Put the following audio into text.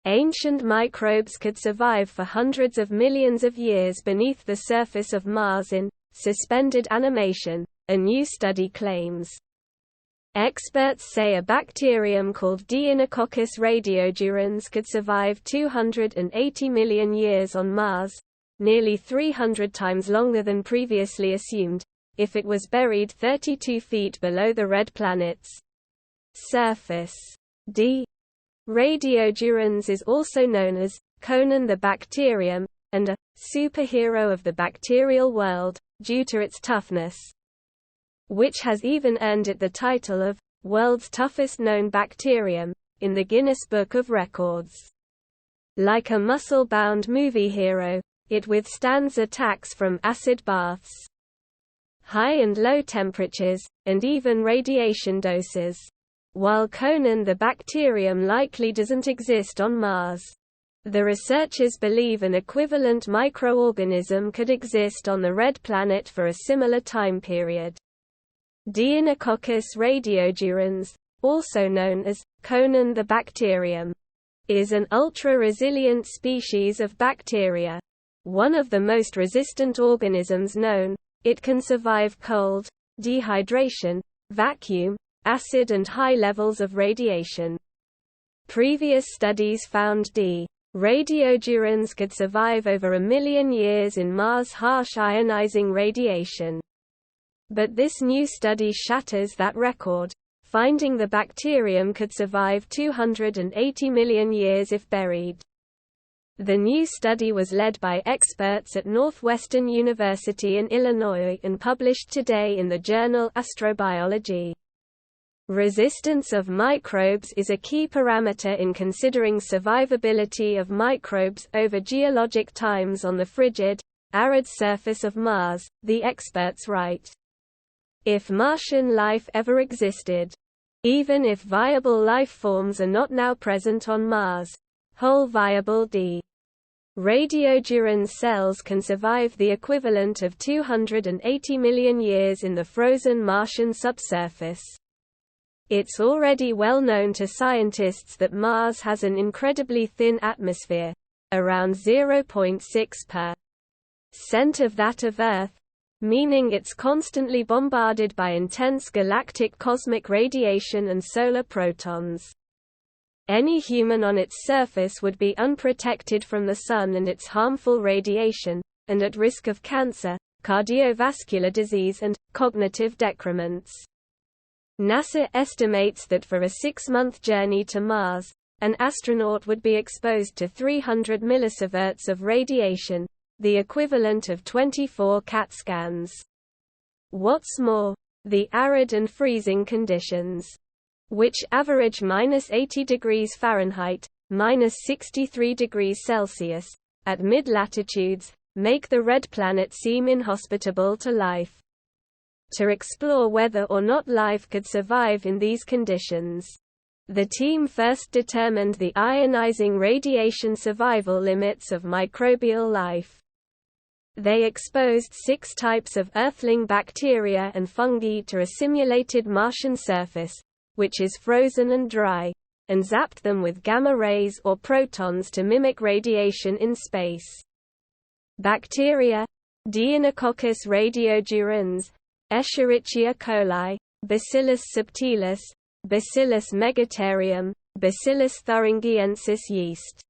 Ancient microbes could survive for hundreds of millions of years beneath the surface of Mars in suspended animation, a new study claims. Experts say a bacterium called Deinococcus radiodurans could survive 280 million years on Mars, nearly 300 times longer than previously assumed, if it was buried 32 feet below the red planet's surface. D. Radiodurans is also known as Conan the bacterium, and a superhero of the bacterial world, due to its toughness, which has even earned it the title of world's toughest known bacterium in the Guinness Book of Records. Like a muscle-bound movie hero, it withstands attacks from acid baths, high and low temperatures, and even radiation doses. While Conan the bacterium likely doesn't exist on Mars, the researchers believe an equivalent microorganism could exist on the red planet for a similar time period. Deinococcus radiodurans, also known as Conan the bacterium, is an ultra-resilient species of bacteria. One of the most resistant organisms known, it can survive cold, dehydration, vacuum, acid and high levels of radiation. Previous studies found D. radiodurans could survive over 1 million years in Mars' harsh ionizing radiation. But this new study shatters that record, finding the bacterium could survive 280 million years if buried. The new study was led by experts at Northwestern University in Illinois and published today in the journal Astrobiology. Resistance of microbes is a key parameter in considering survivability of microbes over geologic times on the frigid, arid surface of Mars, the experts write. If Martian life ever existed, even if viable life forms are not now present on Mars, whole viable D. radiodurans cells can survive the equivalent of 280 million years in the frozen Martian subsurface. It's already well known to scientists that Mars has an incredibly thin atmosphere, around 0.6% of that of Earth, meaning it's constantly bombarded by intense galactic cosmic radiation and solar protons. Any human on its surface would be unprotected from the sun and its harmful radiation, and at risk of cancer, cardiovascular disease and cognitive decrements. NASA estimates that for a 6-month journey to Mars, an astronaut would be exposed to 300 millisieverts of radiation, the equivalent of 24 CAT scans. What's more, the arid and freezing conditions, which average -80 degrees Fahrenheit, -63 degrees Celsius, at mid-latitudes, make the red planet seem inhospitable to life. To explore whether or not life could survive in these conditions, the team first determined the ionizing radiation survival limits of microbial life. They exposed 6 types of earthling bacteria and fungi to a simulated Martian surface, which is frozen and dry, and zapped them with gamma rays or protons to mimic radiation in space. Bacteria, Deinococcus radiodurans, Escherichia coli, Bacillus subtilis, Bacillus megaterium, Bacillus thuringiensis yeast.